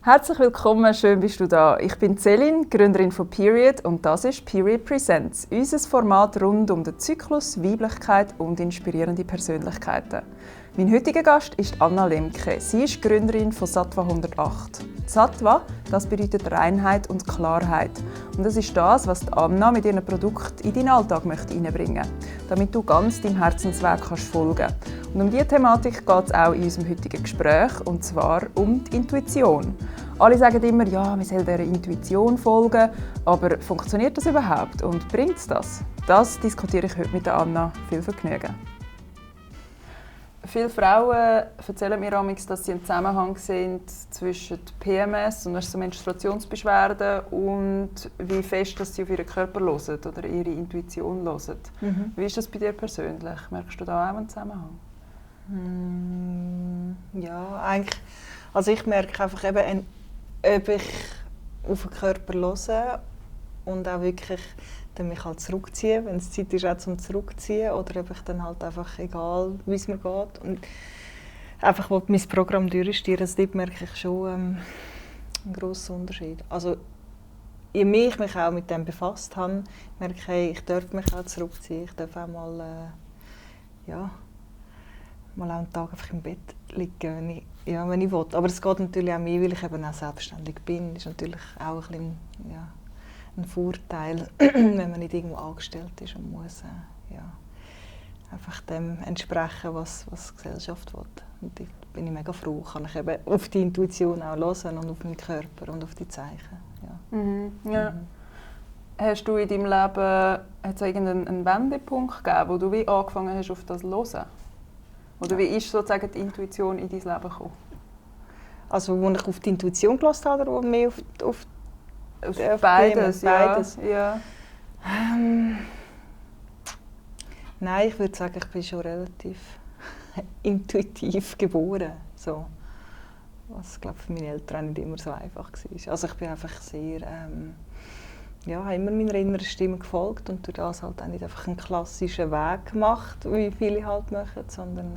Herzlich willkommen, schön bist du da. Ich bin Celine, Gründerin von Period und das ist Period Presents, unser Format rund um den Zyklus, Weiblichkeit und inspirierende Persönlichkeiten. Mein heutiger Gast ist Anna Lemke. Sie ist Gründerin von Sattva 108. Sattva, das bedeutet Reinheit und Klarheit. Und das ist das, was die Anna mit ihrem Produkt in deinen Alltag einbringen möchte, damit du ganz deinem Herzensweg folgen kannst. Und um diese Thematik geht es auch in unserem heutigen Gespräch, und zwar um die Intuition. Alle sagen immer, ja, wir sollen dieser Intuition folgen, aber funktioniert das überhaupt und bringt es das? Das diskutiere ich heute mit Anna. Viel Vergnügen. Viele Frauen erzählen mir manchmal, dass sie einen Zusammenhang sehen zwischen PMS und so Menstruationsbeschwerden und wie fest dass sie auf ihren Körper hören oder ihre Intuition hören. Wie ist das bei dir persönlich? Merkst du da auch einen Zusammenhang? Ja, eigentlich. Also ich merke einfach eben, ob ich auf den Körper höre und auch wirklich dann mich halt zurückziehen, wenn es Zeit ist, auch zum Zurückziehen, oder ob ich dann halt einfach, egal wie es mir geht, und einfach mein Programm durchstehe, also dort merke ich schon einen grossen Unterschied. Also je mehr ich mich auch mit dem befasst habe, merke ich, hey, ich darf mich auch zurückziehen, ich darf auch mal auch einen Tag einfach im Bett liegen, wenn ich will. Aber es geht natürlich auch mehr, weil ich eben auch selbstständig bin. Das ist natürlich auch ein bisschen, ein Vorteil, wenn man nicht irgendwo angestellt ist und muss einfach dem entsprechen, was die Gesellschaft will. Und da bin ich mega froh, kann ich eben auf die Intuition auch hören und auf meinen Körper und auf die Zeichen. Ja. Hast du in deinem Leben irgendeinen Wendepunkt gegeben, wo du wie angefangen hast, auf das zu hören? Oder wie ist sozusagen die Intuition in dein Leben gekommen? Also, wo ich auf die Intuition gehört habe oder mehr auf beides? Beides. Ja. Nein, ich würde sagen, ich bin schon relativ intuitiv geboren. So. Was, glaube ich, für meine Eltern nicht immer so einfach war. Also ich bin einfach sehr, habe immer meiner inneren Stimme gefolgt und durch das halt auch nicht einfach einen klassischen Weg gemacht, wie viele halt machen, sondern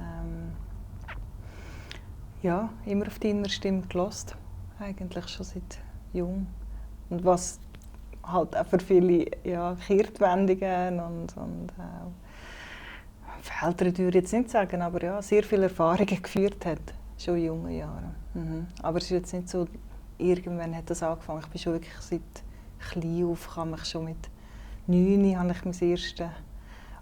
immer auf die innere Stimme gehört. Eigentlich schon seit jung. Und was halt auch für viele Kehrtwendungen und Felder würde ich jetzt nicht sagen, aber sehr viele Erfahrungen geführt hat, schon in jungen Jahren. Aber es ist jetzt nicht so, irgendwann hat das angefangen. Ich bin schon wirklich seit klein auf, ich habe mich schon mit 9 habe ich mein erstes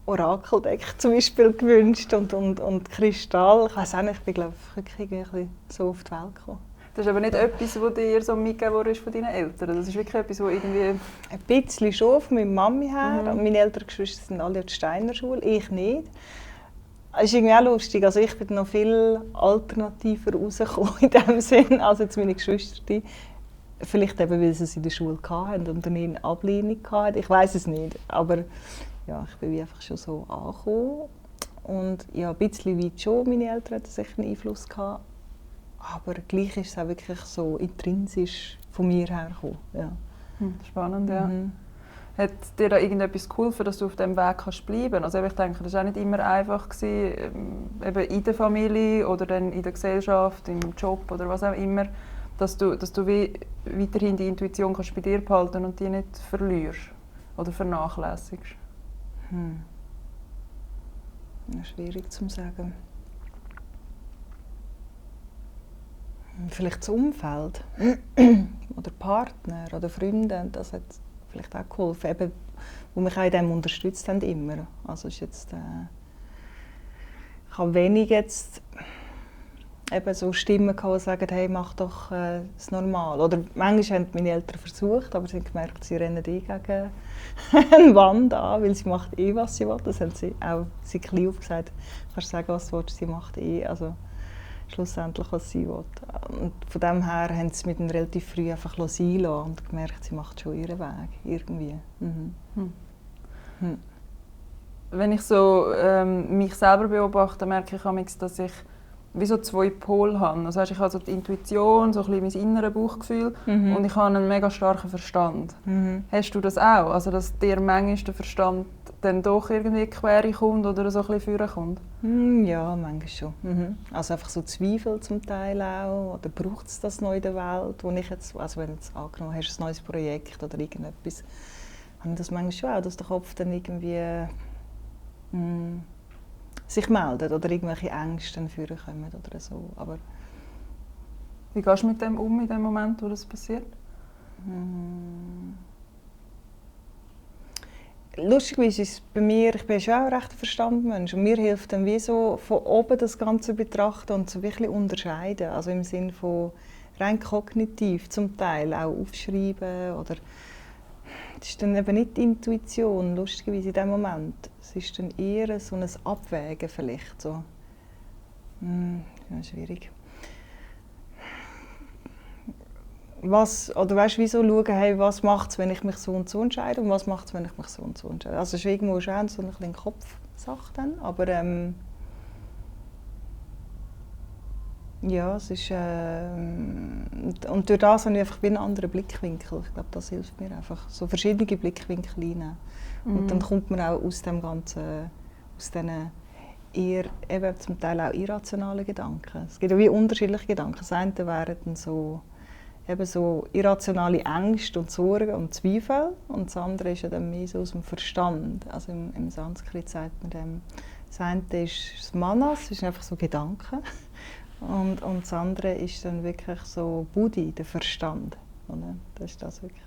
Orakeldeck zum Beispiel gewünscht und Kristall. Ich weiss auch nicht, ich bin glaube ich wirklich ein bisschen so auf die Welt gekommen. Das ist aber nicht etwas, das dir so mitgegeben wurde von deinen Eltern? Das ist wirklich etwas, wo irgendwie... Ein bisschen schon von meiner Mami her. Meine älteren Geschwister sind alle auf der Steiner Schule, ich nicht. Es ist irgendwie auch lustig. Also ich bin noch viel alternativer rausgekommen in dem Sinn als jetzt meine Geschwister. Vielleicht eben, weil sie es in der Schule hatten und dann eine Ablehnung hatten. Ich weiss es nicht. Aber ja, ich bin wie einfach schon so angekommen. Und ja, ein bisschen weit schon. Meine Eltern hatten sicher einen Einfluss gehabt. Aber gleich ist es auch wirklich so intrinsisch von mir her gekommen. Ja. Spannend, ja. Hat dir da irgendetwas geholfen, dass du auf diesem Weg bleiben kannst? Also ich denke, das war auch nicht immer einfach gewesen, eben in der Familie oder dann in der Gesellschaft, im Job oder was auch immer, dass du wie weiterhin die Intuition kannst bei dir behalten und die nicht verlierst oder vernachlässigst. Schwierig zu sagen. Vielleicht das Umfeld oder Partner oder Freunde, das hat vielleicht auch geholfen, eben, die mich auch in dem unterstützt haben immer. Also ist jetzt, ich habe wenig jetzt eben so Stimmen gehabt, die sagen, hey, mach doch das normal. Oder manchmal haben meine Eltern versucht, aber sie haben gemerkt, sie rennen gegen eine Wand an, weil sie macht was sie will. Das haben sie auch klein aufgesagt. Du kannst sagen, was du willst, sie macht also schlussendlich, was sie will. Und von dem her haben sie mich dann relativ früh einfach sein lassen und gemerkt, sie macht schon ihren Weg, irgendwie. Wenn ich so mich selber beobachte, merke ich manchmal, dass ich wie so zwei Pole habe. Also ich habe so die Intuition, so ein bisschen mein inneres Bauchgefühl und ich habe einen mega starken Verstand. Hast du das auch? Also dass dir manchmal der Verstand dann doch irgendwie quere kommt oder so ein bisschen vorkommt? Ja, manchmal schon. Also einfach so Zweifel zum Teil auch. Oder braucht es das noch in der Welt? Wo ich jetzt, also wenn du jetzt angenommen hast, ein neues Projekt oder irgendetwas, habe ich das manchmal schon auch, dass der Kopf dann irgendwie sich meldet oder irgendwelche Ängste dann vorkommen oder so. Aber wie gehst du mit dem um in dem Moment, wo das passiert? Lustigerweise ist es bei mir, ich bin schon auch ein recht Verstandmensch und mir hilft dann wie so von oben das Ganze betrachten und so wirklich unterscheiden, also im Sinne von rein kognitiv zum Teil auch aufschreiben oder das ist dann eben nicht die Intuition, lustigerweise in dem Moment, es ist dann eher so ein Abwägen vielleicht so. Schwierig. Oder weißt, wieso schauen, hey, was macht es, wenn ich mich so und so entscheide und was macht es, wenn ich mich so und so entscheide. Also es ist irgendwo schon so eine Kopfsache dann, aber ja, es ist und durch das habe ich einfach wie einen anderen Blickwinkel. Ich glaube, das hilft mir einfach, so verschiedene Blickwinkel einnehmen. Und dann kommt man auch aus dem Ganzen, aus diesen eher eben zum Teil auch irrationalen Gedanken. Es gibt ja wie unterschiedliche Gedanken. Das eine wären dann so eben so irrationale Ängste und Sorgen und Zweifel. Und das andere ist ja dann mehr so aus dem Verstand. Also im Sanskrit sagt man dem, das eine ist das Manas, das ist einfach so Gedanken. Und das andere ist dann wirklich so Buddhi, der Verstand. Oder? Das ist das wirklich.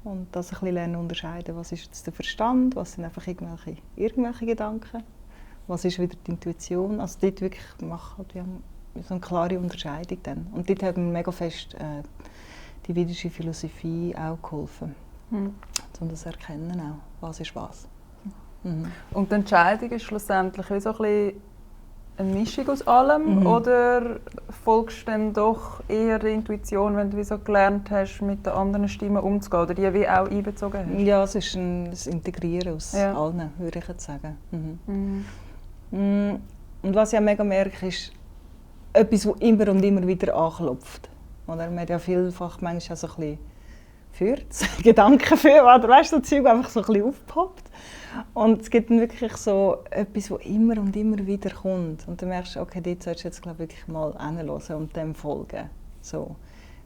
Und das ein bisschen lernen unterscheiden, was ist jetzt der Verstand, was sind einfach irgendwelche Gedanken, was ist wieder die Intuition. Also dort wirklich machen wir so eine klare Unterscheidung dann. Und dort hat mir mega fest die vedische Philosophie auch geholfen, um das zu erkennen, auch, was ist was. Und die Entscheidung ist schlussendlich wie so ein bisschen eine Mischung aus allem, oder folgst du dann doch eher der Intuition, wenn du wie so gelernt hast, mit den anderen Stimmen umzugehen, oder die wie auch einbezogen hast? Ja, es ist ein Integrieren aus allen, würde ich jetzt sagen. Und was ich auch mega merke, ist etwas, das immer und immer wieder anklopft. Oder man hat ja vielfach manchmal so ein bisschen Gedanken für, oder weißt du, so Zeug einfach so ein bisschen aufpoppt. Und es gibt dann wirklich so etwas, das immer und immer wieder kommt. Und dann merkst du, okay, dort solltest du jetzt glaub, wirklich mal hinhören und dem folgen. So.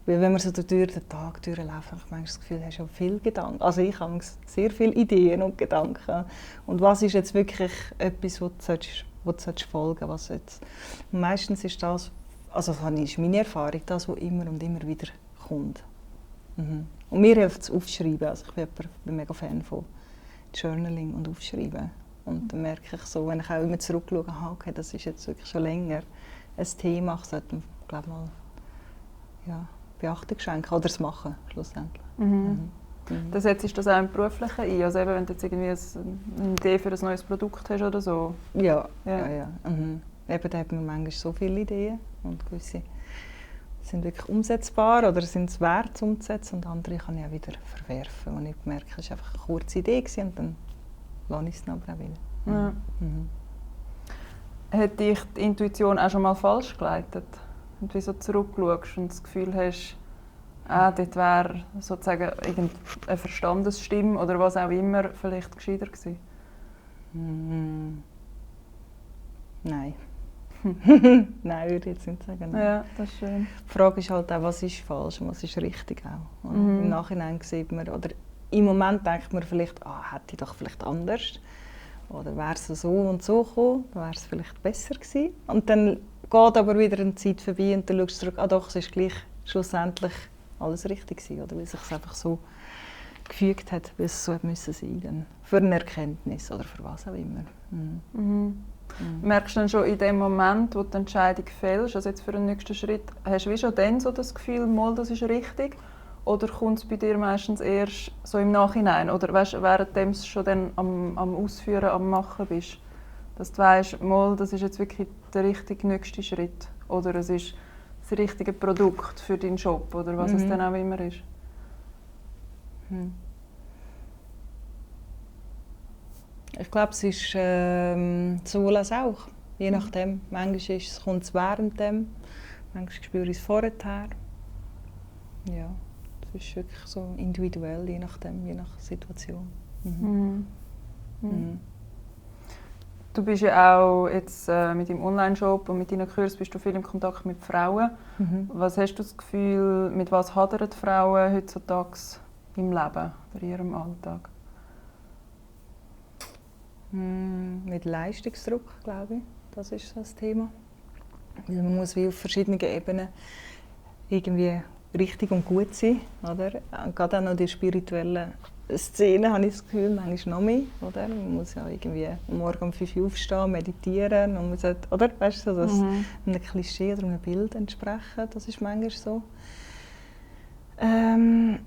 Weil wenn man so durch den Tag durchläuft, habe ich manchmal das Gefühl, hast du viele Gedanken. Also ich habe sehr viele Ideen und Gedanken. Und was ist jetzt wirklich etwas, wo du folgen solltest? Meistens ist das, also das ist meine Erfahrung, das, was immer und immer wieder kommt. Und mir hilft es aufschreiben. Also ich bin mega Fan von Journaling und Aufschreiben. Und dann merke ich so, wenn ich auch immer zurückschaue, okay, das ist jetzt wirklich schon länger ein Thema, ich sollte glaube mal Beachtung schenken oder es machen, schlussendlich. Dann setzt du das auch im Beruflichen ein? Also eben, wenn du jetzt irgendwie eine Idee für ein neues Produkt hast oder so? Ja. Eben, da hat man manchmal so viele Ideen und gewisse sind wirklich umsetzbar oder sind es wert umzusetzen und andere kann ich auch wieder verwerfen. Und ich merke, es war einfach eine kurze Idee und dann lasse ich es dann aber auch wieder. Hat dich die Intuition auch schon mal falsch geleitet? Und wie so zurückschaust und das Gefühl hast, dort wäre sozusagen irgendeine Verstandesstimme oder was auch immer vielleicht gescheiter gewesen? Nein. Nein, würde ich jetzt nicht sagen. Nein. Ja, das ist schön. Die Frage ist halt auch, was ist falsch und was ist richtig auch. Im Nachhinein sieht man, oder im Moment denkt man vielleicht, hätte ich doch vielleicht anders. Oder wäre es so und so gekommen, dann wäre es vielleicht besser gewesen. Und dann geht aber wieder eine Zeit vorbei und dann schaust du zurück, doch, es ist gleich schlussendlich alles richtig gewesen, oder weil es sich einfach so gefügt hat, wie es so müssen sein dann für eine Erkenntnis oder für was auch immer. Merkst du dann schon in dem Moment, wo du die Entscheidung fällst, also jetzt für den nächsten Schritt, hast du schon dann so das Gefühl, mal, das ist richtig? Oder kommt es bei dir meistens erst so im Nachhinein? Oder weißt, während du schon dann am Ausführen, am Machen bist? Dass du weißt, mal, das ist jetzt wirklich der richtige nächste Schritt. Oder es ist das richtige Produkt für deinen Job oder was es dann auch immer ist. Ich glaube, es ist sowohl als auch. Je nachdem. Manchmal kommt es während dem, manchmal spüre ich es vorher. Ja, es ist wirklich so individuell, je nachdem, je nach Situation. Du bist ja auch jetzt mit deinem Online-Shop und mit deinen Kursen bist du viel im Kontakt mit Frauen. Was hast du das Gefühl, mit was hadern die Frauen heutzutage im Leben oder in ihrem Alltag? Mit Leistungsdruck, glaube ich. Das ist so das Thema. Also man muss wie auf verschiedenen Ebenen irgendwie richtig und gut sein. Oder? Und gerade auch noch die spirituellen Szenen habe ich das Gefühl, manchmal noch mehr. Oder? Man muss ja irgendwie am Morgen um 5 Uhr aufstehen, meditieren. Und man sollte, oder? Weißt du, so, das einem Klischee oder einem Bild entsprechen. Das ist manchmal so. Und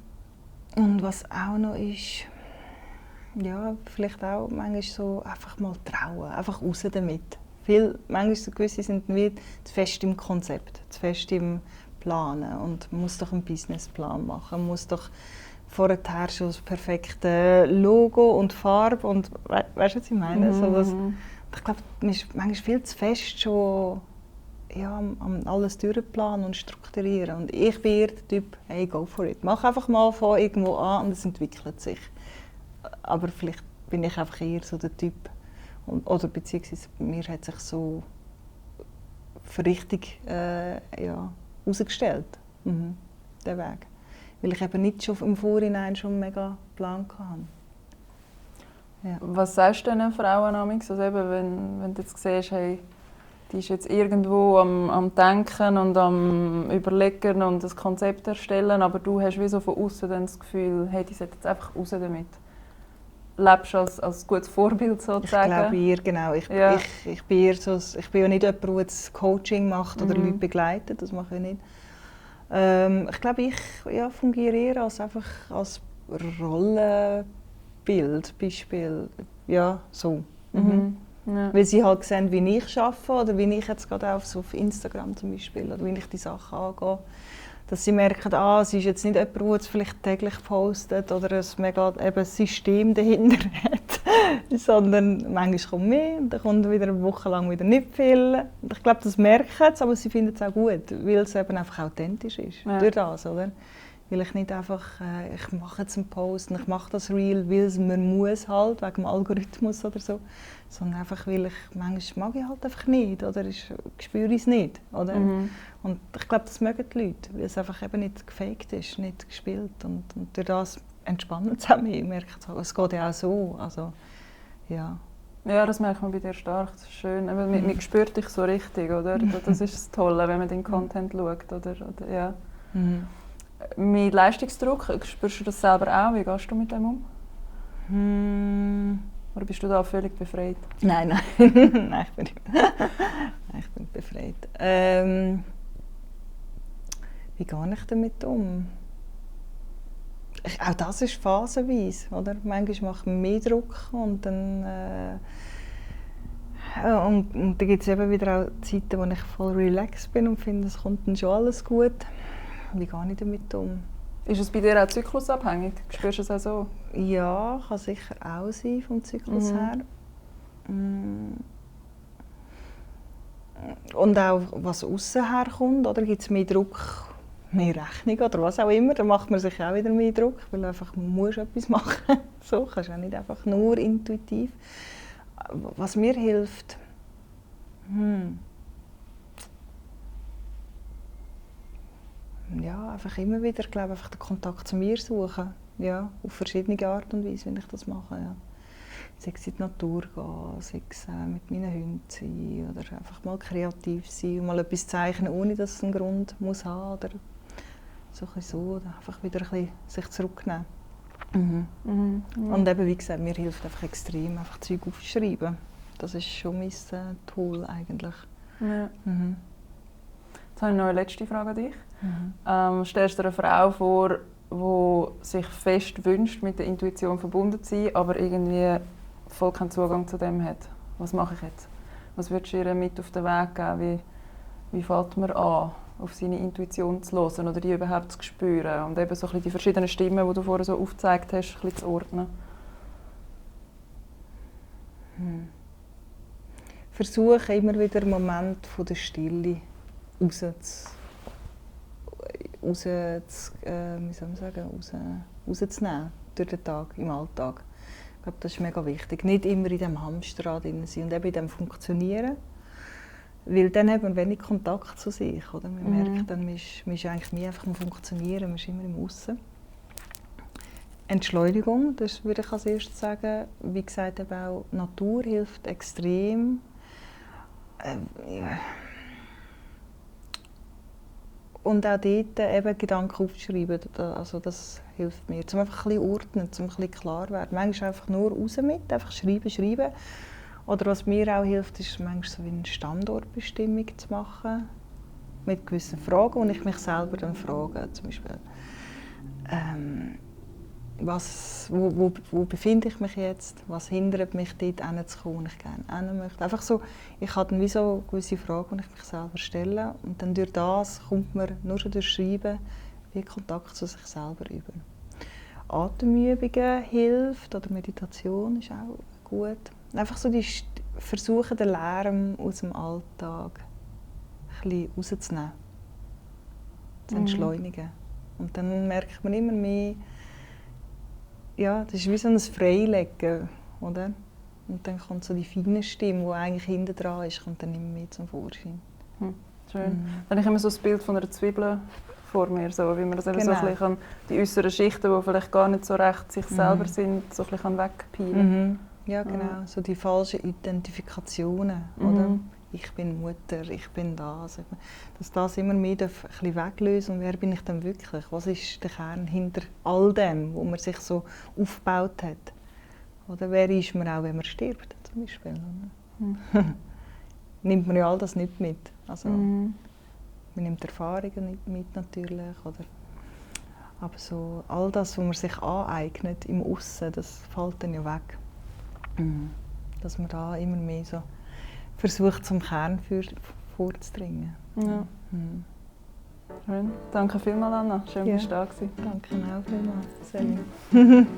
was auch noch ist, ja, vielleicht auch manchmal so einfach mal trauen, einfach raus damit. Manchmal so gewisse sind wie zu fest im Konzept, zu fest im Planen und man muss doch einen Businessplan machen, man muss doch vorher schon das perfekte Logo und Farbe und weißt du, was ich meine? Ich glaube, man ist manchmal viel zu fest schon alles durchplanen und strukturieren und ich bin eher der Typ, hey, go for it. Mach einfach mal von irgendwo an und es entwickelt sich. Aber vielleicht bin ich einfach eher so der Typ, oder beziehungsweise bei mir hat sich so für richtig herausgestellt, der Weg. Weil ich eben nicht schon im Vorhinein schon einen mega Plan hatte. Ja. Was sagst du diesen Frauen also eben, wenn du jetzt siehst, hey, die ist jetzt irgendwo am Denken und am Überlegen und das Konzept erstellen, aber du hast wie so von außen dann das Gefühl, hey, die sollte jetzt einfach raus damit. Lebst du als gutes Vorbild sozusagen? Ich glaube eher, genau. Ich bin eher so, ich bin ja nicht jemand, der jetzt Coaching macht oder Leute begleitet, das mache ich nicht. Ich glaube, ich fungiere eher als Rollenbild, Beispiel. Ja, so. Ja. Weil sie halt sehen, wie ich arbeite oder wie ich jetzt gerade auf Instagram zum Beispiel oder wie ich die Sachen angehe. Dass sie merken, sie ist jetzt nicht jemand, der es vielleicht täglich postet oder ein mega System dahinter hat, sondern manchmal kommt mehr und dann kommt wieder eine Woche lang wieder nicht viel. Und ich glaube, das merken sie, aber sie finden es auch gut, weil es eben einfach authentisch ist. Ja. Durch das, oder? Weil ich nicht einfach, ich mache jetzt einen Post und ich mache das Reel, weil es man muss halt, wegen dem Algorithmus oder so. Sondern einfach, weil manchmal mag ich halt einfach nicht oder spüre es nicht. Oder? Und ich glaube, das mögen die Leute, weil es einfach eben nicht gefaked ist, nicht gespielt. Und durch das entspannen sie auch mehr. Es geht ja auch so. Also, ja. Ja, das merkt man bei dir stark, das ist schön. Man spürt dich so richtig, oder? Das ist das Tolle, wenn man den Content schaut. Oder ja. Mit Leistungsdruck, spürst du das selber auch? Wie gehst du mit dem um? Oder bist du da völlig befreit? Nein, nein, ich bin befreit. Wie gehe ich damit um? Auch das ist phasenweise, oder? Manchmal macht man mehr Druck und dann und dann gibt es eben wieder auch Zeiten, wo ich voll relaxed bin und finde, es kommt dann schon alles gut. Wie gehe ich damit um? Ist es bei dir auch zyklusabhängig? Spürst du es auch so? Ja, kann sicher auch sein vom Zyklus her. Und auch was außen herkommt, oder gibt es mehr Druck, mehr Rechnung oder was auch immer, dann macht man sich auch wieder mehr Druck, weil einfach man muss etwas machen. So kannst du auch nicht einfach nur intuitiv. Was mir hilft, ja, einfach immer wieder, glaube einfach den Kontakt zu mir suchen, ja, auf verschiedene Art und Weise, wenn ich das mache, ja. Sei es in die Natur gehen, sei es mit meinen Hunden sein oder einfach mal kreativ sein und mal etwas zeichnen, ohne dass es einen Grund muss haben oder so, oder einfach wieder ein bisschen sich zurücknehmen. Und eben, wie gesagt, mir hilft einfach extrem, einfach Zeug aufzuschreiben. Das ist schon mein Tool eigentlich. Ja. Jetzt habe ich noch eine letzte Frage an dich. Stellst du dir eine Frau vor, die sich fest wünscht, mit der Intuition verbunden zu sein, aber irgendwie voll keinen Zugang zu dem hat? Was mache ich jetzt? Was würdest du ihr mit auf den Weg geben? Wie fängt man an, auf seine Intuition zu hören oder die überhaupt zu spüren? Und eben so ein bisschen die verschiedenen Stimmen, die du vorher so aufgezeigt hast, ein bisschen zu ordnen. Versuche immer wieder einen Moment von der Stille rauszunehmen durch den Tag, im Alltag. Ich glaube, das ist mega wichtig. Nicht immer in diesem Hamsterrad drin sein und eben in dem Funktionieren. Weil dann hat man wenig Kontakt zu sich. Oder? Man merkt dann, man ist eigentlich nie einfach am Funktionieren, man ist immer im Aussen. Entschleunigung, das würde ich als erstes sagen. Wie gesagt, eben auch Natur hilft extrem. Und auch dort eben Gedanken aufzuschreiben, also das hilft mir. Um einfach ein bisschen ordnen, um ein bisschen klar zu werden. Manchmal einfach nur raus mit, einfach schreiben. Oder was mir auch hilft, ist manchmal so wie eine Standortbestimmung zu machen. Mit gewissen Fragen, die ich mich selber dann frage. Zum Beispiel, wo befinde ich mich jetzt? Was hindert mich, dort hinzukommen, wo ich gerne hin möchte? Einfach so, ich habe dann wie so gewisse Fragen, die ich mich selber stelle. Und dann durch das kommt man nur schon durch Schreiben wie Kontakt zu sich selber über. Atemübungen hilft oder Meditation ist auch gut. Einfach so versuchen, den Lärm aus dem Alltag ein bisschen rauszunehmen, zu entschleunigen. Und dann merkt man immer mehr, ja, das ist wie so ein Freilegen, oder? Und dann kommt so die feine Stimme, die eigentlich hinten dran ist, kommt dann immer mehr zum Vorschein. Schön. Dann habe ich immer so das Bild von einer Zwiebel vor mir, so, wie man das eben so ein bisschen die äußeren Schichten, die vielleicht gar nicht so recht sich selber sind, so ein bisschen wegpeilen. Ja, genau. So die falschen Identifikationen, oder? Ich bin Mutter, ich bin das. Dass das immer mehr ein bisschen weglösen und wer bin ich denn wirklich? Was ist der Kern hinter all dem, wo man sich so aufgebaut hat? Oder wer ist man auch, wenn man stirbt, zum Beispiel? Nimmt man ja all das nicht mit. Also, man nimmt Erfahrungen nicht mit natürlich. Oder? Aber so all das, was man sich aneignet im Aussen, das fällt dann ja weg. Dass man da immer mehr so versucht, zum Kern vorzudringen. Ja. Schön. Danke vielmals, Anna. Schön, dass du da warst. Danke auch vielmals, Selin.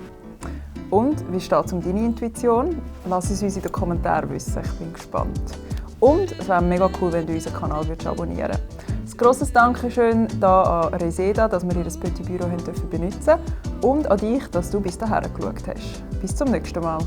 Und wie steht es um deine Intuition? Lass es uns in den Kommentaren wissen. Ich bin gespannt. Und es wäre mega cool, wenn du unseren Kanal abonnieren würdest. Ein grosses Dankeschön an Reseda, dass wir ihr Petit Büro benutzen durften. Und an dich, dass du bis dahin geschaut hast. Bis zum nächsten Mal.